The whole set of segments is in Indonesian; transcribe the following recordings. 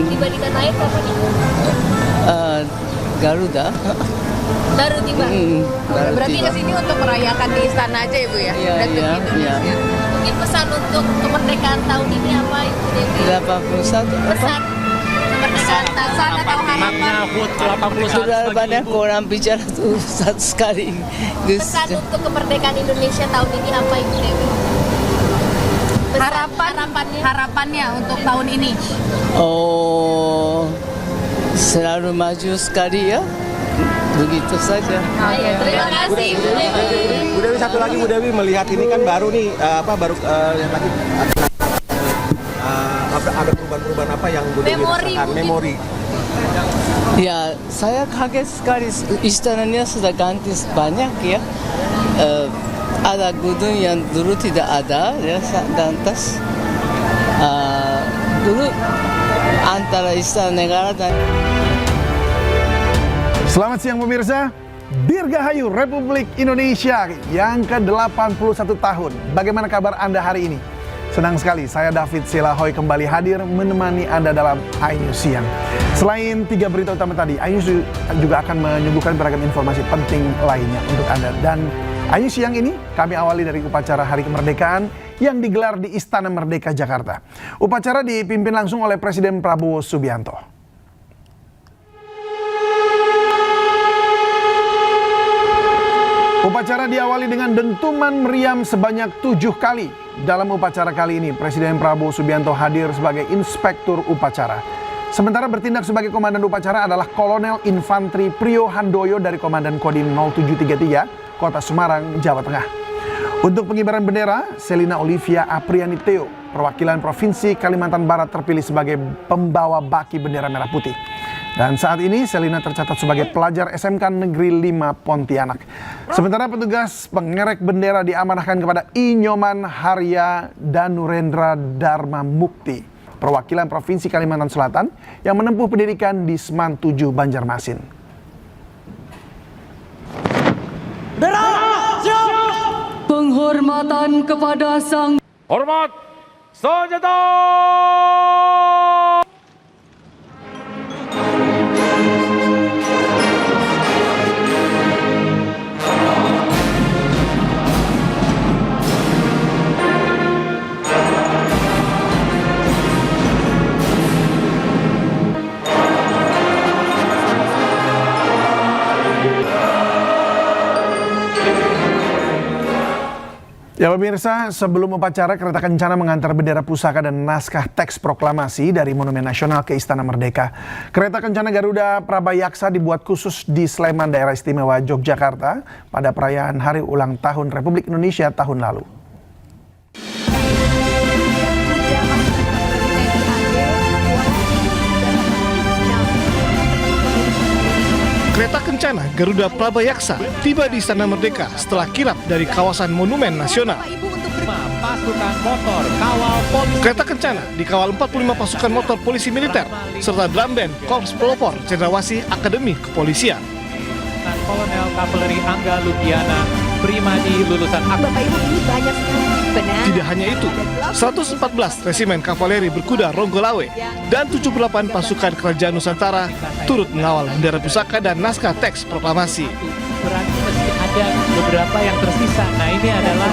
Tiba di tanah air kapan Ibu? Garuda. Baru tiba. Baru Berarti tiba. ke sini untuk merayakan di istana aja Ibu ya? Iya, Dan ke iya, Indonesia. Mungkin pesan untuk kemerdekaan tahun ini apa Ibu Dewi? 81 apa? Pesan kemerdekaan tahun atau harapan? HUT 81 Sudah bagi banyak Ibu. orang bicara tuh satu sekali. Pesan untuk kemerdekaan Indonesia tahun ini apa Ibu Dewi? Pesan Harapannya untuk tahun ini. Oh, selalu maju sekali ya. Begitu saja. Terima kasih Ibu Dewi. Bu Dewi, satu lagi Bu Dewi, melihat ini kan baru nih yang tadi ada perubahan-perubahan apa yang Bu Dewi Memori rasakan? mungkin. Memori. Ya, saya kaget sekali istananya sudah ganti banyak ya. Ada gedung yang dulu tidak ada ya, dan atas dulu antara istana negara dan Selamat siang pemirsa, Dirgahayu Republik Indonesia yang ke-81 tahun. Bagaimana kabar Anda hari ini? Senang sekali, saya David Silahoy kembali hadir menemani Anda dalam iNews Siang. Selain 3 berita utama tadi, iNews juga akan menyuguhkan beragam informasi penting lainnya untuk Anda. Dan iNews Siang ini kami awali dari upacara Hari Kemerdekaan yang digelar di Istana Merdeka, Jakarta. Upacara dipimpin langsung oleh Presiden Prabowo Subianto. Upacara diawali dengan dentuman meriam sebanyak 7 kali. Dalam upacara kali ini, Presiden Prabowo Subianto hadir sebagai inspektur upacara. Sementara bertindak sebagai komandan upacara adalah Kolonel Infantri Priyo Handoyo dari Komandan Kodim 0733, Kota Semarang, Jawa Tengah. Untuk pengibaran bendera, Selina Olivia Apriani Theo, perwakilan Provinsi Kalimantan Barat terpilih sebagai pembawa baki bendera merah putih. Dan saat ini Selina tercatat sebagai pelajar SMK Negeri 5 Pontianak. Sementara petugas pengerek bendera diamanahkan kepada Inyoman Harya Danurendra Dharma Mukti, perwakilan Provinsi Kalimantan Selatan yang menempuh pendidikan di Seman 7 Banjarmasin. Penghormatan kepada sang Hormat senjata. Ya pemirsa, sebelum upacara kereta kencana mengantar bendera pusaka dan naskah teks proklamasi dari Monumen Nasional ke Istana Merdeka. Kereta kencana Garuda Prabayaksa dibuat khusus di Sleman, Daerah Istimewa Yogyakarta pada perayaan Hari Ulang Tahun Republik Indonesia tahun lalu. Kereta kencana Garuda Prabayaksa tiba di Istana Merdeka setelah kirap dari kawasan Monumen Nasional. Pasukan motor kawal polisi. Kereta kencana dikawal 45 pasukan motor polisi militer serta drum band Korps Pelopor Cendrawasih Akademi Kepolisian. Kolonel Kavaleri Angga Lukiana, Primadi lulusan Bapak Ibu, ini banyak sekali. Benar. Tidak hanya itu, 114 resimen kavaleri berkuda Ronggolawe dan 78 pasukan kerajaan Nusantara turut mengawal bendera pusaka dan naskah teks proklamasi. berarti masih ada beberapa yang tersisa. Nah, ini adalah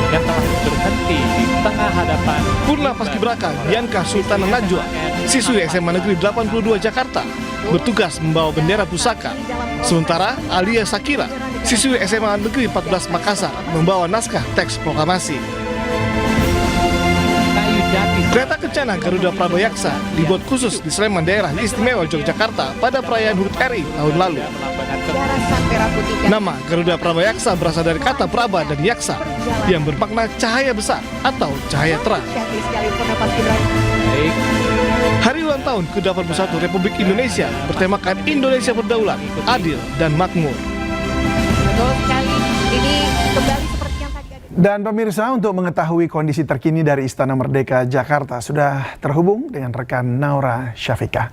yang telah berhenti di tengah hadapan. Purna Paskibraka Bianca Sultana Najwa, siswi SMA Negeri 82 Jakarta, bertugas membawa bendera pusaka. Sementara Alia Sakira, siswi SMA Negeri 14 Makassar, membawa naskah teks proklamasi. Kayu jati. Kereta kencana Garuda Prabayaksa dibuat khusus di Sleman, Daerah Istimewa Yogyakarta pada perayaan HUT RI tahun lalu. Nama Garuda Prabayaksa berasal dari kata Praba dan Yaksa yang bermakna cahaya besar atau cahaya terang. Baik. Hari ulang tahun ke-81 Republik Indonesia bertemakan Indonesia berdaulat, adil, dan makmur. Betul sekali. Ini kembali seperti yang tadi ada. Dan pemirsa, untuk mengetahui kondisi terkini dari Istana Merdeka Jakarta sudah terhubung dengan rekan Naura Syafiqah.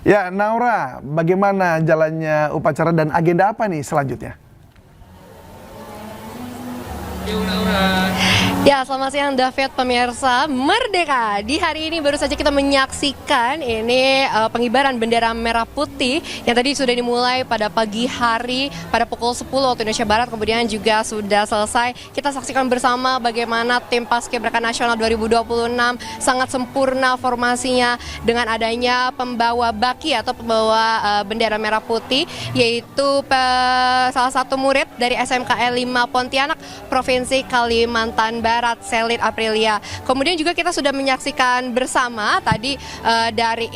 Ya, Naura, bagaimana jalannya upacara dan agenda apa nih selanjutnya? Ya, selamat siang David, pemirsa Merdeka. Di hari ini baru saja kita menyaksikan ini pengibaran bendera merah putih yang tadi sudah dimulai pada pagi hari pada pukul 10 waktu Indonesia Barat, kemudian juga sudah selesai. Kita saksikan bersama bagaimana tim Paskibraka Nasional 2026 sangat sempurna formasinya dengan adanya pembawa baki atau pembawa bendera merah putih, yaitu salah satu murid dari SMKN 5 Pontianak, Provinsi Kalimantan Barat, Selit Aprilia. Kemudian juga kita sudah menyaksikan bersama tadi dari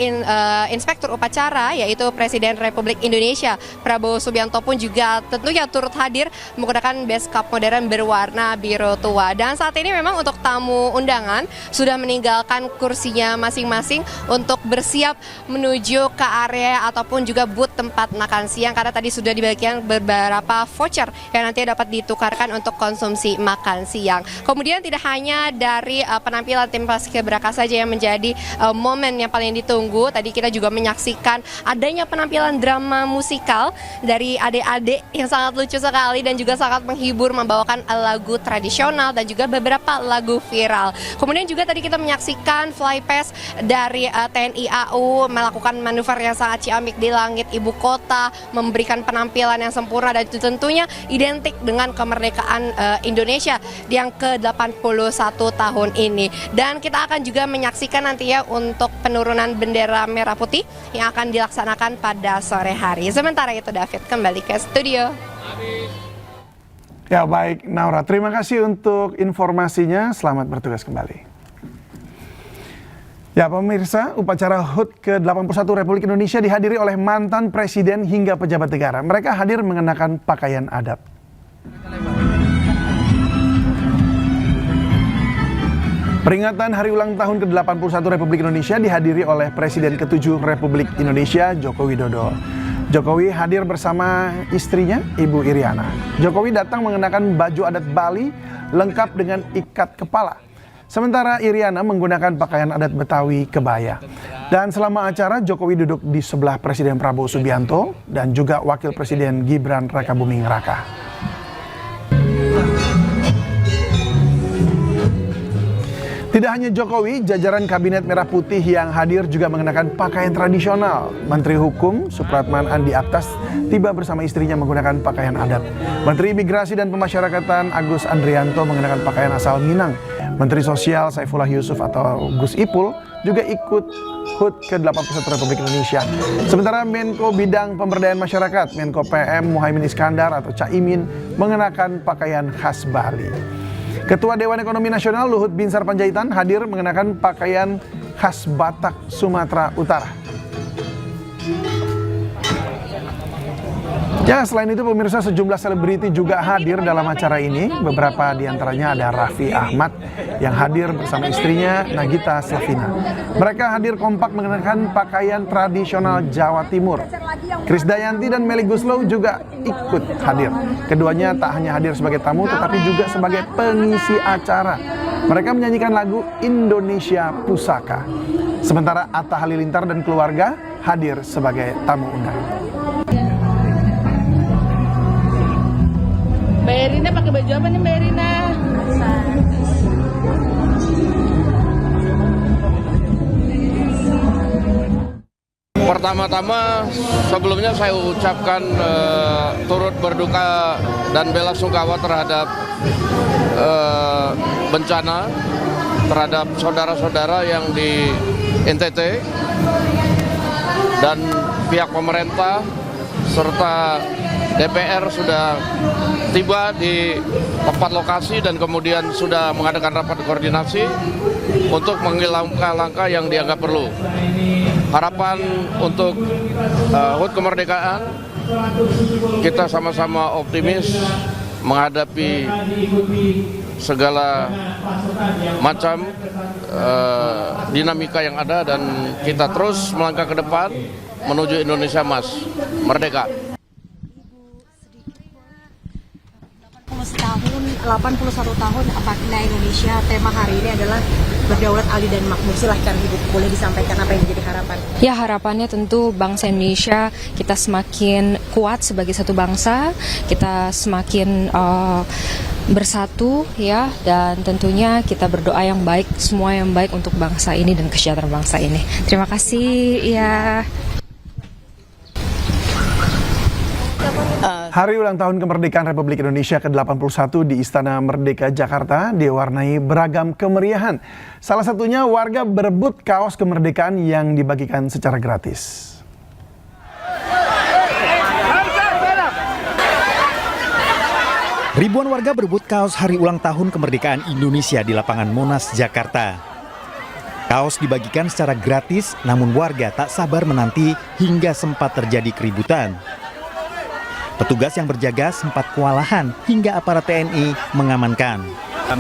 Inspektur Upacara, yaitu Presiden Republik Indonesia Prabowo Subianto pun juga tentunya turut hadir menggunakan beskap modern berwarna biru tua. Dan saat ini memang untuk tamu undangan sudah meninggalkan kursinya masing-masing untuk bersiap menuju ke area ataupun juga booth tempat makan siang, karena tadi sudah dibagikan beberapa voucher yang nanti dapat ditukarkan untuk konsumsi makan siang. Kemudian tidak hanya dari penampilan tim Paskibraka saja yang menjadi momen yang paling ditunggu. Tadi kita juga menyaksikan adanya penampilan drama musikal dari adik-adik yang sangat lucu sekali dan juga sangat menghibur, membawakan lagu tradisional dan juga beberapa lagu viral. Kemudian juga tadi kita menyaksikan flypast dari TNI AU melakukan manuver yang sangat ciamik di langit ibu kota, memberikan penampilan yang sempurna dan tentunya identik dengan kemerdekaan Indonesia yang ke-81 tahun ini. Dan kita akan juga menyaksikan nanti ya untuk penurunan bendera merah putih yang akan dilaksanakan pada sore hari. Sementara itu David, kembali ke studio. Ya baik, Naura, terima kasih untuk informasinya. Selamat bertugas kembali. Ya pemirsa, upacara HUT ke-81 Republik Indonesia dihadiri oleh mantan presiden hingga pejabat negara. Mereka hadir mengenakan pakaian adat. Peringatan hari ulang tahun ke-81 Republik Indonesia dihadiri oleh Presiden ke-7 Republik Indonesia, Joko Widodo. Jokowi hadir bersama istrinya, Ibu Iriana. Jokowi datang mengenakan baju adat Bali lengkap dengan ikat kepala. Sementara Iriana menggunakan pakaian adat Betawi kebaya. Dan selama acara, Jokowi duduk di sebelah Presiden Prabowo Subianto dan juga Wakil Presiden Gibran Rakabuming Raka. Tidak hanya Jokowi, jajaran Kabinet Merah Putih yang hadir juga mengenakan pakaian tradisional. Menteri Hukum Supratman Andi Aktas tiba bersama istrinya menggunakan pakaian adat. Menteri Imigrasi dan Pemasyarakatan Agus Andrianto mengenakan pakaian asal Minang. Menteri Sosial Saifullah Yusuf atau Gus Ipul juga ikut HUT ke-81 Republik Indonesia. Sementara Menko Bidang Pemberdayaan Masyarakat, Menko PM Muhaimin Iskandar atau Caimin mengenakan pakaian khas Bali. Ketua Dewan Ekonomi Nasional Luhut Binsar Panjaitan hadir mengenakan pakaian khas Batak, Sumatera Utara. Ya, selain itu pemirsa, sejumlah selebriti juga hadir dalam acara ini. Beberapa diantaranya ada Raffi Ahmad yang hadir bersama istrinya Nagita Slavina. Mereka hadir kompak mengenakan pakaian tradisional Jawa Timur. Krisdayanti dan Melly Goeslaw juga ikut hadir. Keduanya tak hanya hadir sebagai tamu tetapi juga sebagai pengisi acara. Mereka menyanyikan lagu Indonesia Pusaka. Sementara Atta Halilintar dan keluarga hadir sebagai tamu undangan. Mbak Erina pakai baju apa nih Mbak Erina? Pertama-tama sebelumnya saya ucapkan turut berduka dan bela sungkawa terhadap bencana terhadap saudara-saudara yang di NTT dan pihak pemerintah serta DPR sudah tiba di tempat lokasi dan kemudian sudah mengadakan rapat koordinasi untuk mengambil langkah-langkah yang dianggap perlu. Harapan untuk HUT kemerdekaan, kita sama-sama optimis menghadapi segala macam dinamika yang ada dan kita terus melangkah ke depan menuju Indonesia Emas, merdeka. 81 tahun Pakna Indonesia, tema hari ini adalah berdaulat, adil dan makmur. Silahkan Ibu, boleh disampaikan apa yang menjadi harapan? Ya, harapannya tentu bangsa Indonesia kita semakin kuat sebagai satu bangsa, kita semakin bersatu ya, dan tentunya kita berdoa yang baik, semua yang baik untuk bangsa ini dan kesejahteraan bangsa ini. Terima kasih ya. Hari ulang tahun kemerdekaan Republik Indonesia ke-81 di Istana Merdeka Jakarta diwarnai beragam kemeriahan. Salah satunya warga berebut kaos kemerdekaan yang dibagikan secara gratis. Ribuan warga berebut kaos hari ulang tahun kemerdekaan Indonesia di lapangan Monas, Jakarta. Kaos dibagikan secara gratis, namun warga tak sabar menanti hingga sempat terjadi keributan. Petugas yang berjaga sempat kewalahan hingga aparat TNI mengamankan.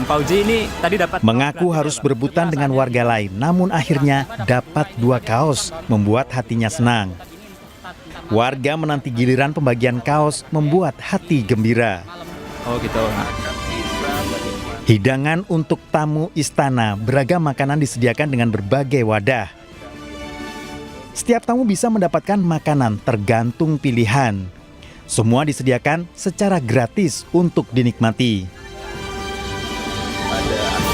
Pauji ini tadi dapat mengaku harus berebutan dengan warga lain, namun akhirnya dapat 2 kaos, membuat hatinya senang. Warga menanti giliran pembagian kaos membuat hati gembira. Oh gitu. Hidangan untuk tamu istana, beragam makanan disediakan dengan berbagai wadah. Setiap tamu bisa mendapatkan makanan tergantung pilihan. Semua disediakan secara gratis untuk dinikmati.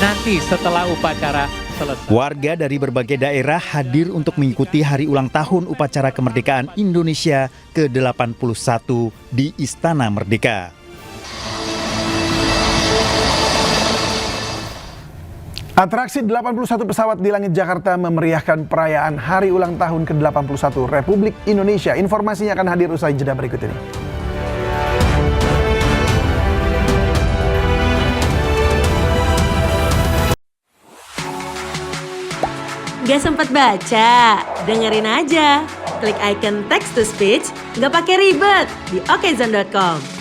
Nanti setelah upacara selesai, warga dari berbagai daerah hadir untuk mengikuti hari ulang tahun upacara kemerdekaan Indonesia ke-81 di Istana Merdeka. Atraksi 81 pesawat di langit Jakarta memeriahkan perayaan hari ulang tahun ke-81 Republik Indonesia. Informasinya akan hadir usai jeda berikut ini. Gak sempat baca? Dengerin aja. Klik icon text to speech, gak pakai ribet di okezone.com.